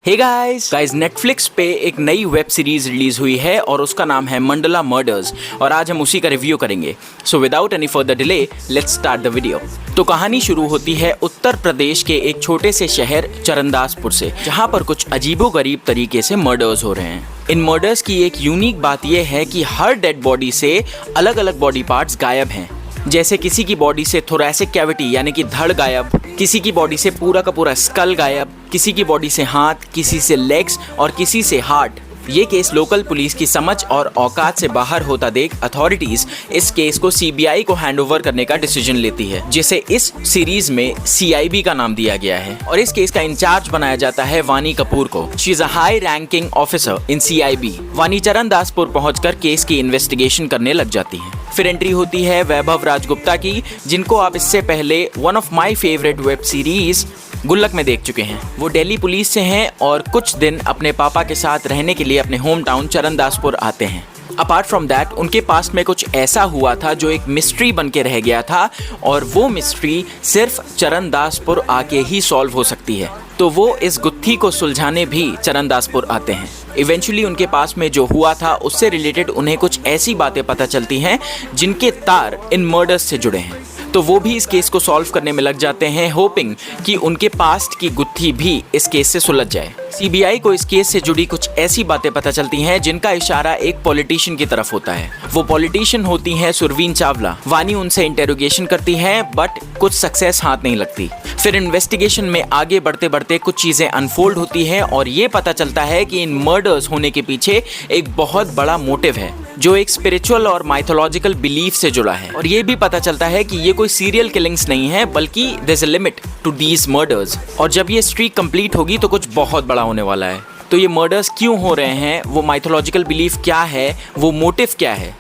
Hey guys Netflix पे एक नई वेब सीरीज रिलीज हुई है और उसका नाम है मंडला मर्डर्स और आज हम उसी का रिव्यू करेंगे। So without any further delay let's start the video. तो कहानी शुरू होती है उत्तर प्रदेश के एक छोटे से शहर चरणदासपुर से, जहां पर कुछ अजीबोगरीब तरीके से मर्डर्स हो रहे हैं। इन मर्डर्स की एक यूनिक बात यह है कि हर डेड बॉडी से अलग अलग बॉडी पार्ट्स गायब हैं। जैसे किसी की बॉडी से थोरैसिक कैविटी यानी कि धड़ गायब, किसी की बॉडी से पूरा का पूरा स्कल गायब, किसी की बॉडी से हाथ, किसी से लेग्स और किसी से हार्ट। ये केस लोकल पुलिस की समझ और औकात से बाहर होता देख अथॉरिटीज इस केस को सीबीआई को हैंडओवर करने का डिसीजन लेती है, जिसे इस सीरीज में सीआईबी का नाम दिया गया है और इस केस का इंचार्ज बनाया जाता है वानी कपूर को। She is a high ranking officer in CIB. वानी चरणदासपुर पहुंचकर केस की इन्वेस्टिगेशन करने लग जाती है। फिर एंट्री होती है वैभव राजगुप्ता की, जिनको आप इससे पहले one of my favourite web series गुल्लक में देख चुके हैं। वो दिल्ली पुलिस से हैं और कुछ दिन अपने पापा के साथ रहने के लिए अपने होम टाउन चरणदासपुर आते हैं। अपार्ट फ्रॉम दैट उनके पास में कुछ ऐसा हुआ था जो एक मिस्ट्री बन के रह गया था और वो मिस्ट्री सिर्फ चरणदासपुर आके ही सॉल्व हो सकती है। तो वो इस गुत्थी को सुलझाने भी चरणदासपुर आते हैं। इवेंचुअली उनके पास में जो हुआ था उससे रिलेटेड उन्हें कुछ ऐसी बातें पता चलती हैं जिनके तार इन मर्डर्स से जुड़े हैं। तो वो भी इस केस को सॉल्व करने में लग जाते हैं, होपिंग कि उनके पास्ट की गुत्थी भी इस केस से सुलझ जाए। सीबीआई को इस केस से जुड़ी कुछ ऐसी बातें पता चलती हैं जिनका इशारा एक पॉलिटिशियन की तरफ होता है। वो पॉलिटिशियन होती हैं सुरवीन चावला। वानी उनसे इंटेरोगेशन करती है बट कुछ सक्सेस हाथ नहीं लगती। फिर इन्वेस्टिगेशन में आगे बढ़ते बढ़ते कुछ चीजें अनफोल्ड होती हैं और ये पता चलता है कि इन मर्डर्स होने के पीछे एक बहुत बड़ा मोटिव है जो एक स्पिरिचुअल और माइथोलॉजिकल बिलीफ से जुड़ा है। और ये भी पता चलता है कि ये कोई सीरियल किलिंग्स नहीं है बल्कि there is a limit to these murders और जब ये स्ट्रीक कंप्लीट होगी तो कुछ बहुत बड़ा होने वाला है। तो ये मर्डर्स क्यों हो रहे हैं, वो माइथोलॉजिकल बिलीफ क्या है, वो मोटिव क्या है,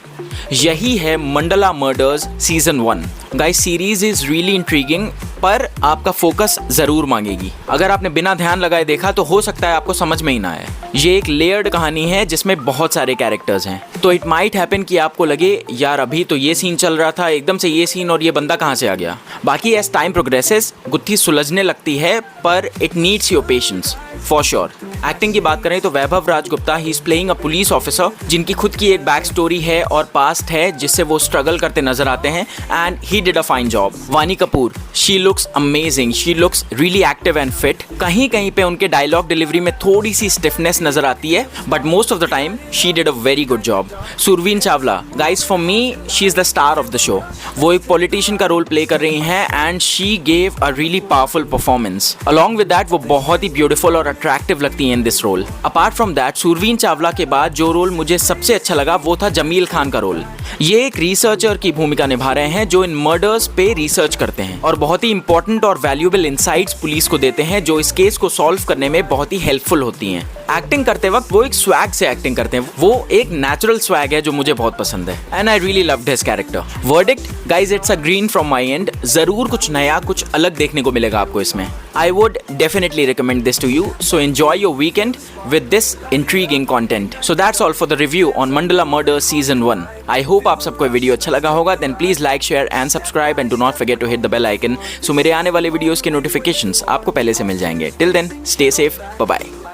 यही है Mandla murders season 1। Guys series is really intriguing पर आपका फोकस जरूर मांगेगी। अगर आपने बिना ध्यान लगाए देखा तो हो सकता है आपको समझ में ही ना आए। ये एक लेयर्ड कहानी है जिसमें बहुत सारे कैरेक्टर्स हैं, तो इट माइट हैपन कि आपको लगे यार अभी तो ये सीन चल रहा था, एकदम से ये सीन और ये बंदा कहाँ से आ गया। बाकी एज टाइम प्रोग्रेसेस गुत्थी सुलझने लगती है पर it needs your patience for sure. Acting की बात करें तो Vaibhav Rajgupta he is playing a police officer जिनकी खुद की एक बैक स्टोरी है और पास्ट है जिससे वो स्ट्रगल करते नजर आते हैं and he did a fine job. Vaani Kapoor, she looks amazing, she looks really active and fit. कहीं कहीं पे उनके डायलॉग डिलीवरी में थोड़ी सी स्टिफनेस नजर आती है but most of the time she did a very good job. Surveen Chawla, guys for me she is the star of the show. वो एक पॉलिटिशियन का रोल प्ले कर रही हैं and she gave a really powerful performance. Along with that वो बहुत ही beautiful और अट्रैक्टिव लगती हैं in this role. Apart from that Surveen Chawla के बाद जो रोल मुझे सबसे अच्छा लगा वो था जमील खान का रोल। ये एक रिसर्चर की भूमिका निभा रहे हैं जो इन मर्डर्स पे रिसर्च करते हैं और बहुत ही इंपॉर्टेंट और वैल्यूएबल इंसाइट्स पुलिस को देते हैं जो इस केस को सॉल्व करने में बहुत ही हेल्पफुल होती हैं। एक्टिंग करते वक्त वो एक स्वैग से एक्टिंग करते हैं, वो एक नेचुरल स्वैग है जो मुझे बहुत पसंद है and I really loved his character. Verdict guys it's a green from my and. जरूर कुछ नया कुछ अलग देखने को मिलेगा आपको इसमें। I would definitely recommend this to you, so enjoy your weekend with this intriguing content. So that's all for the review on Mandala Murders season 1. I hope आप सबको वीडियो अच्छा लगा होगा। Then please like, share and subscribe and do not forget to hit the bell icon so मेरे आने वाले videos के notifications आपको पहले से मिल जाएंगे। Till then, stay safe. Bye bye.